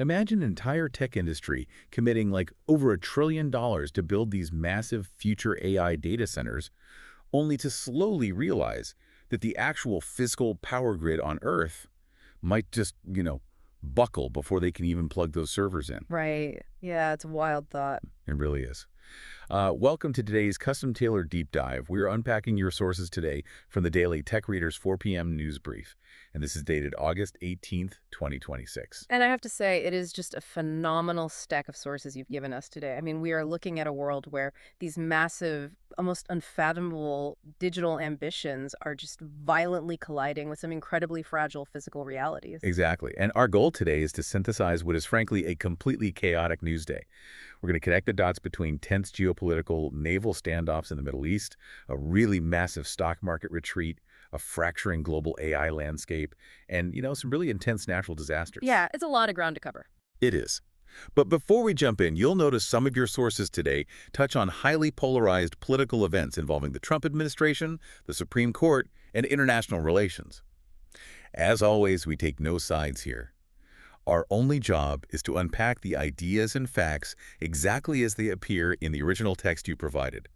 Imagine an entire tech industry committing like over $1 trillion to build these massive future AI data centers, only to slowly realize that the actual physical power grid on Earth might just, buckle before they can even plug those servers in. Right. Yeah, it's a wild thought. It really is. Welcome to today's custom-tailored deep dive. We're unpacking your sources today from the daily Tech Reader's 4 p.m. news brief. And this is dated August 18th, 2026. And I have to say, it is just a phenomenal stack of sources you've given us today. I mean, we are looking at a world where these massive, almost unfathomable digital ambitions are just violently colliding with some incredibly fragile physical realities. Exactly. And our goal today is to synthesize what is frankly a completely chaotic news day. We're going to connect the dots between tense geopolitical naval standoffs in the Middle East, a really massive stock market retreat, a fracturing global AI landscape, and, some really intense natural disasters. Yeah, it's a lot of ground to cover. It is. But before we jump in, you'll notice some of your sources today touch on highly polarized political events involving the Trump administration, the Supreme Court, and international relations. As always, we take no sides here. Our only job is to unpack the ideas and facts exactly as they appear in the original text you provided,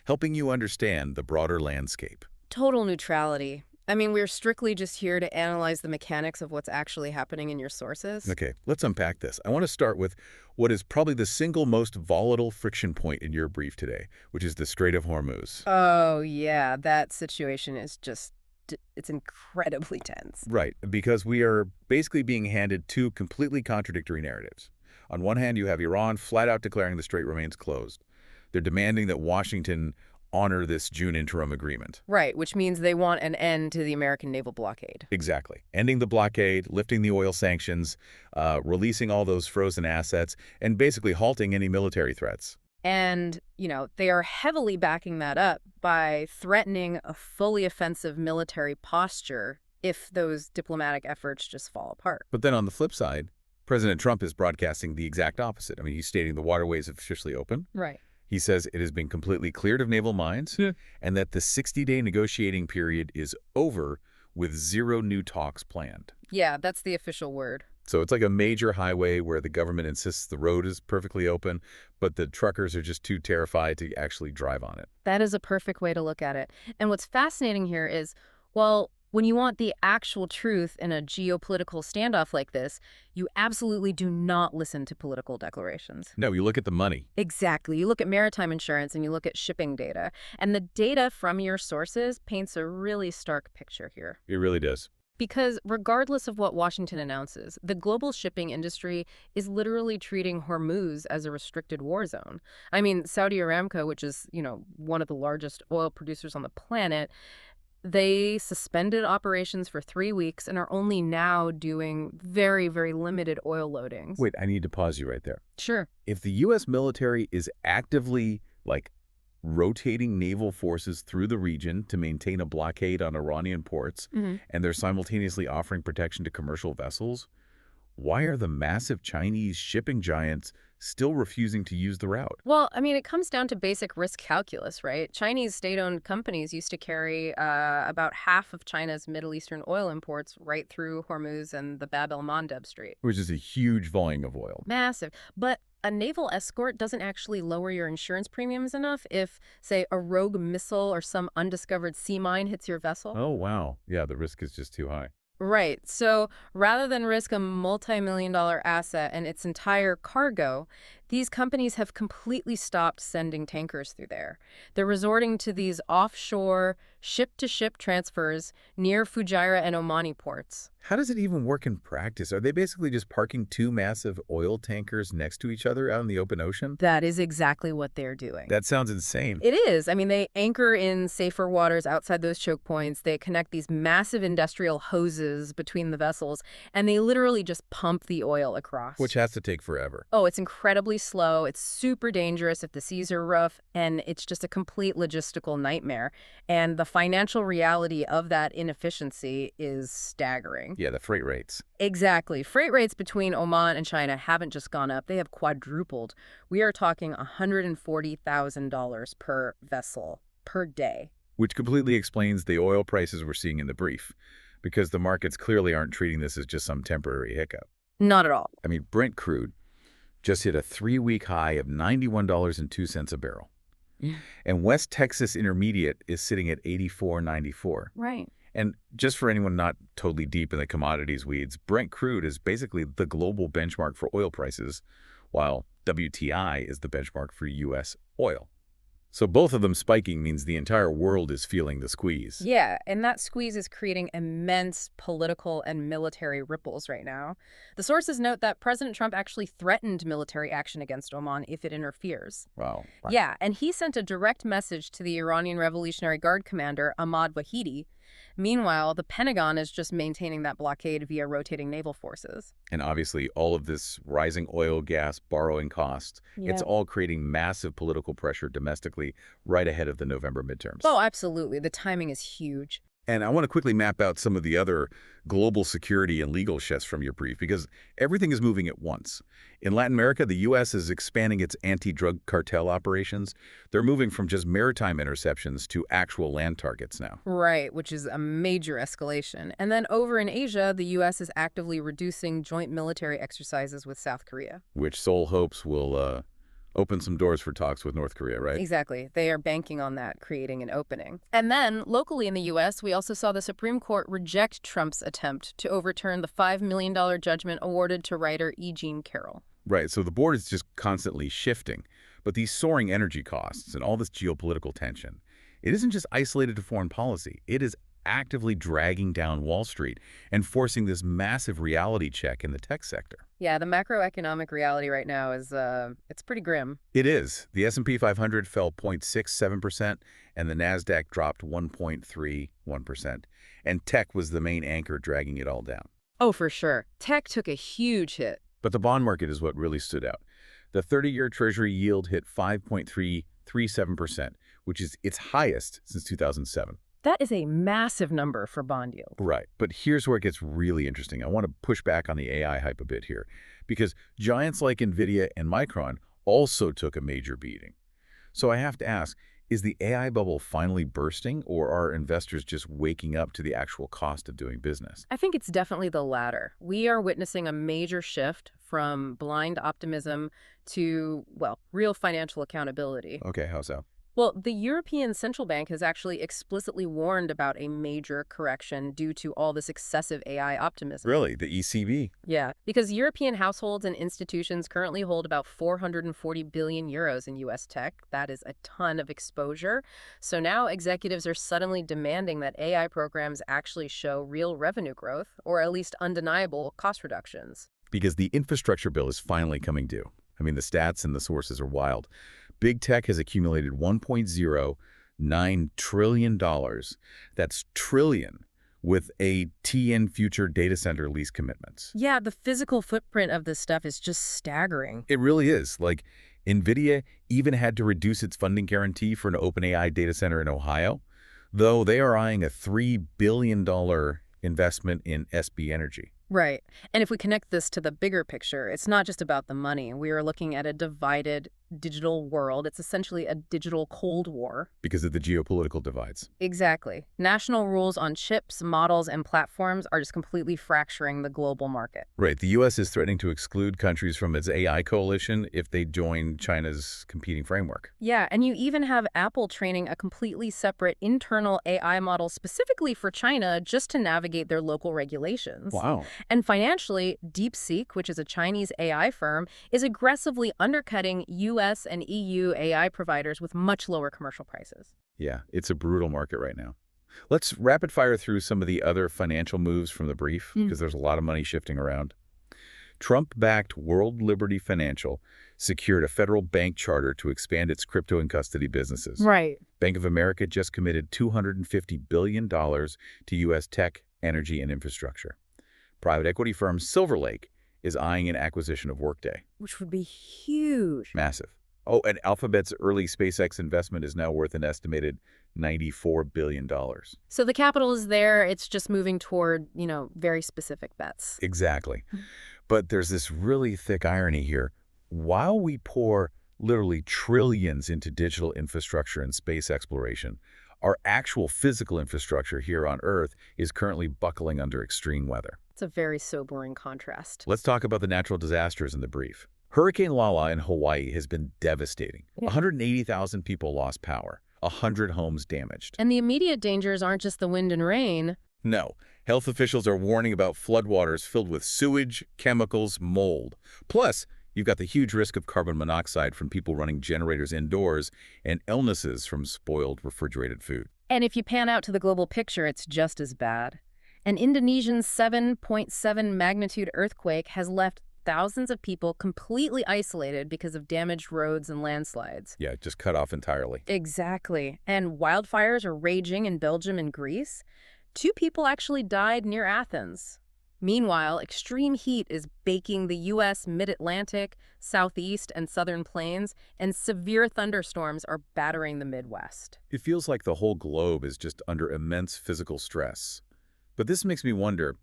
helping you understand the broader landscape. Total neutrality. I mean, we're strictly just here to analyze the mechanics of what's actually happening in your sources. Okay, let's unpack this. I want to start with what is probably the single most volatile friction point in your brief today, which is the Strait of Hormuz. Oh, yeah, that situation is just, it's incredibly tense. Right, because we are basically being handed two completely contradictory narratives. On one hand, you have Iran flat out declaring the strait remains closed. They're demanding that Washington honor this June interim agreement. Right, which means they want an end to the American naval blockade. Exactly. Ending the blockade, lifting the oil sanctions, releasing all those frozen assets, and basically halting any military threats. And, they are heavily backing that up by threatening a fully offensive military posture if those diplomatic efforts just fall apart. But then on the flip side, President Trump is broadcasting the exact opposite. I mean, he's stating the waterways have officially opened. Right. He says it has been completely cleared of naval mines and that the 60-day negotiating period is over with zero new talks planned. Yeah, that's the official word. So it's like a major highway where the government insists the road is perfectly open, but the truckers are just too terrified to actually drive on it. That is a perfect way to look at it. And what's fascinating here is, well, when you want the actual truth in a geopolitical standoff like this, you absolutely do not listen to political declarations. No, you look at the money. Exactly. You look at maritime insurance and you look at shipping data. And the data from your sources paints a really stark picture here. It really does. Because regardless of what Washington announces, the global shipping industry is literally treating Hormuz as a restricted war zone. I mean, Saudi Aramco, which is, one of the largest oil producers on the planet, they suspended operations for 3 weeks and are only now doing very, very limited oil loadings. Wait, I need to pause you right there. Sure. If the U.S. military is actively, rotating naval forces through the region to maintain a blockade on Iranian ports, and they're simultaneously offering protection to commercial vessels, why are the massive Chinese shipping giants still refusing to use the route? Well, I mean, it comes down to basic risk calculus, right? Chinese state-owned companies used to carry about half of China's Middle Eastern oil imports right through Hormuz and the Bab el-Mandeb Strait. Which is a huge volume of oil. Massive. But a naval escort doesn't actually lower your insurance premiums enough if, say, a rogue missile or some undiscovered sea mine hits your vessel. Oh, wow. Yeah, the risk is just too high. Right. So rather than risk a multi-million-dollar asset and its entire cargo, these companies have completely stopped sending tankers through there. They're resorting to these offshore ship-to-ship transfers near Fujairah and Omani ports. How does it even work in practice? Are they basically just parking two massive oil tankers next to each other out in the open ocean? That is exactly what they're doing. That sounds insane. It is. I mean, they anchor in safer waters outside those choke points. They connect these massive industrial hoses between the vessels, and they literally just pump the oil across. Which has to take forever. Oh, it's incredibly slow. It's super dangerous if the seas are rough, and it's just a complete logistical nightmare. And the financial reality of that inefficiency is staggering. Yeah, the freight rates. Exactly. Freight rates between Oman and China haven't just gone up, they have quadrupled. We are talking $140,000 per vessel per day. Which completely explains the oil prices we're seeing in the brief, because the markets clearly aren't treating this as just some temporary hiccup. Not at all. I mean, Brent crude just hit a 3-week high of $91.02 a barrel. Yeah. And West Texas Intermediate is sitting at $84.94. Right. And just for anyone not totally deep in the commodities weeds, Brent crude is basically the global benchmark for oil prices, while WTI is the benchmark for U.S. oil. So both of them spiking means the entire world is feeling the squeeze. Yeah, and that squeeze is creating immense political and military ripples right now. The sources note that President Trump actually threatened military action against Oman if it interferes. Wow. Yeah, and he sent a direct message to the Iranian Revolutionary Guard commander, Ahmad Vahidi. Meanwhile, the Pentagon is just maintaining that blockade via rotating naval forces. And obviously, all of this rising oil, gas, borrowing costs, it's all creating massive political pressure domestically right ahead of the November midterms. Oh, absolutely. The timing is huge. And I want to quickly map out some of the other global security and legal shifts from your brief, because everything is moving at once. In Latin America, the U.S. is expanding its anti-drug cartel operations. They're moving from just maritime interceptions to actual land targets now. Right, which is a major escalation. And then over in Asia, the U.S. is actively reducing joint military exercises with South Korea. Which Seoul hopes will open some doors for talks with North Korea, right? Exactly. They are banking on that, creating an opening. And then, locally in the U.S., we also saw the Supreme Court reject Trump's attempt to overturn the $5 million judgment awarded to writer E. Jean Carroll. Right, so the board is just constantly shifting. But these soaring energy costs and all this geopolitical tension, it isn't just isolated to foreign policy. It is actively dragging down Wall Street and forcing this massive reality check in the tech sector. Yeah, the macroeconomic reality right now is, it's pretty grim. It is. The S&P 500 fell 0.67%, and the NASDAQ dropped 1.31%. And tech was the main anchor dragging it all down. Oh, for sure. Tech took a huge hit. But the bond market is what really stood out. The 30-year Treasury yield hit 5.337%, which is its highest since 2007. That is a massive number for bond yield. Right. But here's where it gets really interesting. I want to push back on the AI hype a bit here, because giants like NVIDIA and Micron also took a major beating. So I have to ask, is the AI bubble finally bursting, or are investors just waking up to the actual cost of doing business? I think it's definitely the latter. We are witnessing a major shift from blind optimism to, well, real financial accountability. Okay, how's that? Well, the European Central Bank has actually explicitly warned about a major correction due to all this excessive AI optimism. Really? The ECB? Yeah, because European households and institutions currently hold about 440 billion euros in U.S. tech. That is a ton of exposure. So now executives are suddenly demanding that AI programs actually show real revenue growth, or at least undeniable cost reductions. Because the infrastructure bill is finally coming due. I mean, the stats and the sources are wild. Big tech has accumulated $1.09 trillion. That's trillion with a TN future data center lease commitments. Yeah, the physical footprint of this stuff is just staggering. It really is. Like, NVIDIA even had to reduce its funding guarantee for an OpenAI data center in Ohio, though they are eyeing a $3 billion investment in SB Energy. Right. And if we connect this to the bigger picture, it's not just about the money. We are looking at a divided digital world. It's essentially a digital Cold War. Because of the geopolitical divides. Exactly. National rules on chips, models, and platforms are just completely fracturing the global market. Right. The U.S. is threatening to exclude countries from its AI coalition if they join China's competing framework. Yeah, and you even have Apple training a completely separate internal AI model specifically for China just to navigate their local regulations. Wow. And financially, DeepSeek, which is a Chinese AI firm, is aggressively undercutting U.S. and EU AI providers with much lower commercial prices. Yeah, it's a brutal market right now. Let's rapid fire through some of the other financial moves from the brief, because there's a lot of money shifting around. Trump-backed World Liberty Financial secured a federal bank charter to expand its crypto and custody businesses. Right. Bank of America just committed $250 billion to U.S. tech, energy, and infrastructure. Private equity firm Silver Lake is eyeing an acquisition of Workday. Which would be huge. Massive. Oh, and Alphabet's early SpaceX investment is now worth an estimated $94 billion. So the capital is there. It's just moving toward, very specific bets. Exactly. But there's this really thick irony here. While we pour literally trillions into digital infrastructure and space exploration, our actual physical infrastructure here on Earth is currently buckling under extreme weather. It's a very sobering contrast. Let's talk about the natural disasters in the brief. Hurricane Lala in Hawaii has been devastating. Yeah. 180,000 people lost power, 100 homes damaged. And the immediate dangers aren't just the wind and rain. No, health officials are warning about floodwaters filled with sewage, chemicals, mold. Plus, you've got the huge risk of carbon monoxide from people running generators indoors and illnesses from spoiled refrigerated food. And if you pan out to the global picture, it's just as bad. An Indonesian 7.7 magnitude earthquake has left thousands of people completely isolated because of damaged roads and landslides. Yeah, just cut off entirely. Exactly. And wildfires are raging in Belgium and Greece. 2 people actually died near Athens. Meanwhile, extreme heat is baking the U.S. mid-Atlantic, southeast, and southern plains, and severe thunderstorms are battering the Midwest. It feels like the whole globe is just under immense physical stress. But this makes me wonder,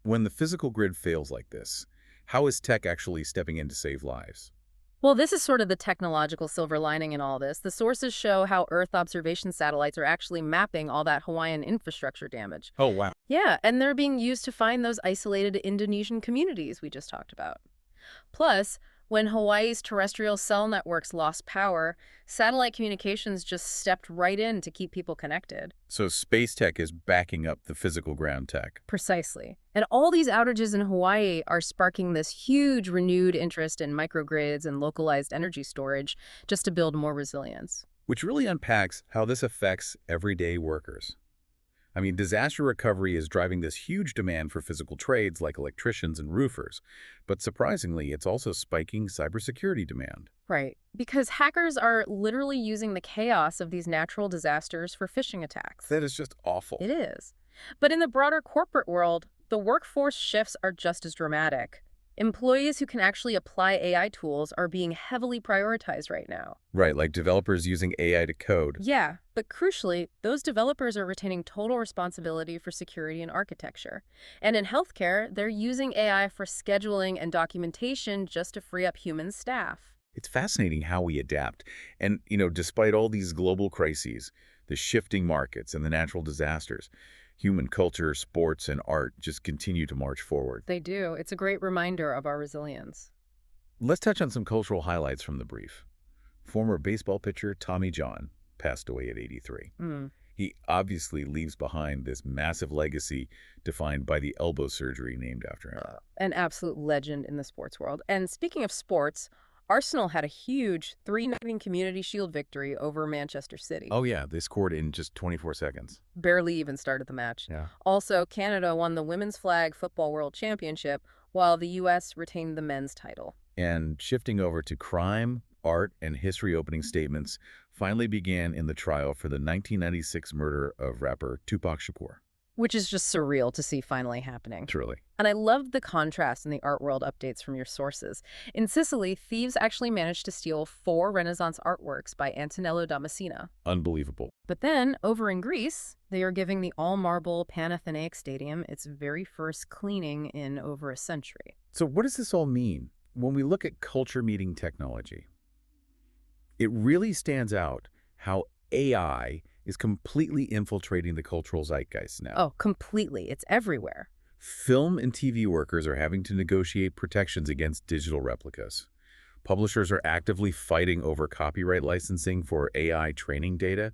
when the physical grid fails like this, how is tech actually stepping in to save lives? Well, this is sort of the technological silver lining in all this. The sources show how Earth observation satellites are actually mapping all that Hawaiian infrastructure damage. Oh, wow. Yeah, and they're being used to find those isolated Indonesian communities we just talked about. Plus, when Hawaii's terrestrial cell networks lost power, satellite communications just stepped right in to keep people connected. So space tech is backing up the physical ground tech. Precisely. And all these outages in Hawaii are sparking this huge renewed interest in microgrids and localized energy storage just to build more resilience. Which really unpacks how this affects everyday workers. I mean, disaster recovery is driving this huge demand for physical trades like electricians and roofers. But surprisingly, it's also spiking cybersecurity demand. Right. Because hackers are literally using the chaos of these natural disasters for phishing attacks. That is just awful. It is. But in the broader corporate world, the workforce shifts are just as dramatic. Employees who can actually apply AI tools are being heavily prioritized right now. Right, like developers using AI to code. Yeah, but crucially, those developers are retaining total responsibility for security and architecture. And in healthcare, they're using AI for scheduling and documentation just to free up human staff. It's fascinating how we adapt. And, despite all these global crises, the shifting markets and the natural disasters, human culture, sports, and art just continue to march forward. They do. It's a great reminder of our resilience. Let's touch on some cultural highlights from the brief. Former baseball pitcher Tommy John passed away at 83. He obviously leaves behind this massive legacy defined by the elbow surgery named after him. An absolute legend in the sports world. And speaking of sports, Arsenal had a huge 3-0 Community Shield victory over Manchester City. Oh, yeah. They scored in just 24 seconds. Barely even started the match. Yeah. Also, Canada won the Women's Flag Football World Championship, while the U.S. retained the men's title. And shifting over to crime, art, and history opening statements finally began in the trial for the 1996 murder of rapper Tupac Shakur. Which is just surreal to see finally happening. Truly. And I loved the contrast in the art world updates from your sources. In Sicily, thieves actually managed to steal 4 Renaissance artworks by Antonello da Messina. Unbelievable. But then, over in Greece, they are giving the all-marble Panathenaic Stadium its very first cleaning in over a century. So what does this all mean? When we look at culture meeting technology, it really stands out how AI is completely infiltrating the cultural zeitgeist now. Oh, completely. It's everywhere. Film and TV workers are having to negotiate protections against digital replicas. Publishers are actively fighting over copyright licensing for AI training data.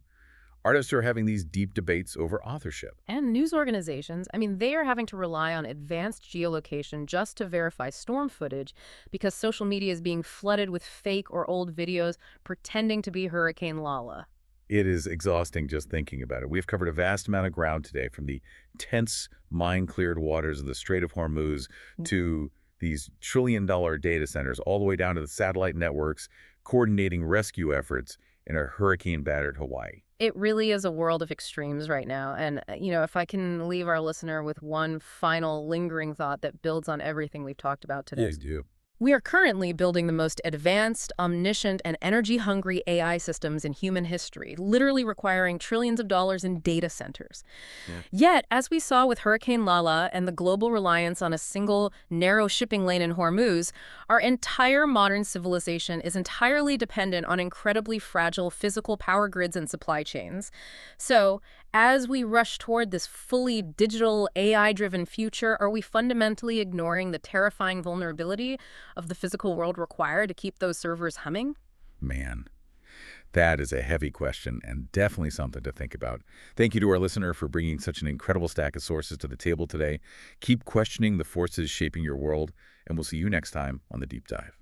Artists are having these deep debates over authorship. And news organizations, they are having to rely on advanced geolocation just to verify storm footage because social media is being flooded with fake or old videos pretending to be Hurricane Lala. It is exhausting just thinking about it. We've covered a vast amount of ground today, from the tense, mine-cleared waters of the Strait of Hormuz to these trillion-dollar data centers, all the way down to the satellite networks coordinating rescue efforts in a hurricane-battered Hawaii. It really is a world of extremes right now. And, if I can leave our listener with one final lingering thought that builds on everything we've talked about today. Please do. We are currently building the most advanced, omniscient, and energy-hungry AI systems in human history, literally requiring trillions of dollars in data centers. Yeah. Yet, as we saw with Hurricane Lala and the global reliance on a single, narrow shipping lane in Hormuz, our entire modern civilization is entirely dependent on incredibly fragile physical power grids and supply chains. So, as we rush toward this fully digital, AI-driven future, are we fundamentally ignoring the terrifying vulnerability of the physical world required to keep those servers humming? Man, that is a heavy question and definitely something to think about. Thank you to our listener for bringing such an incredible stack of sources to the table today. Keep questioning the forces shaping your world, and we'll see you next time on The Deep Dive.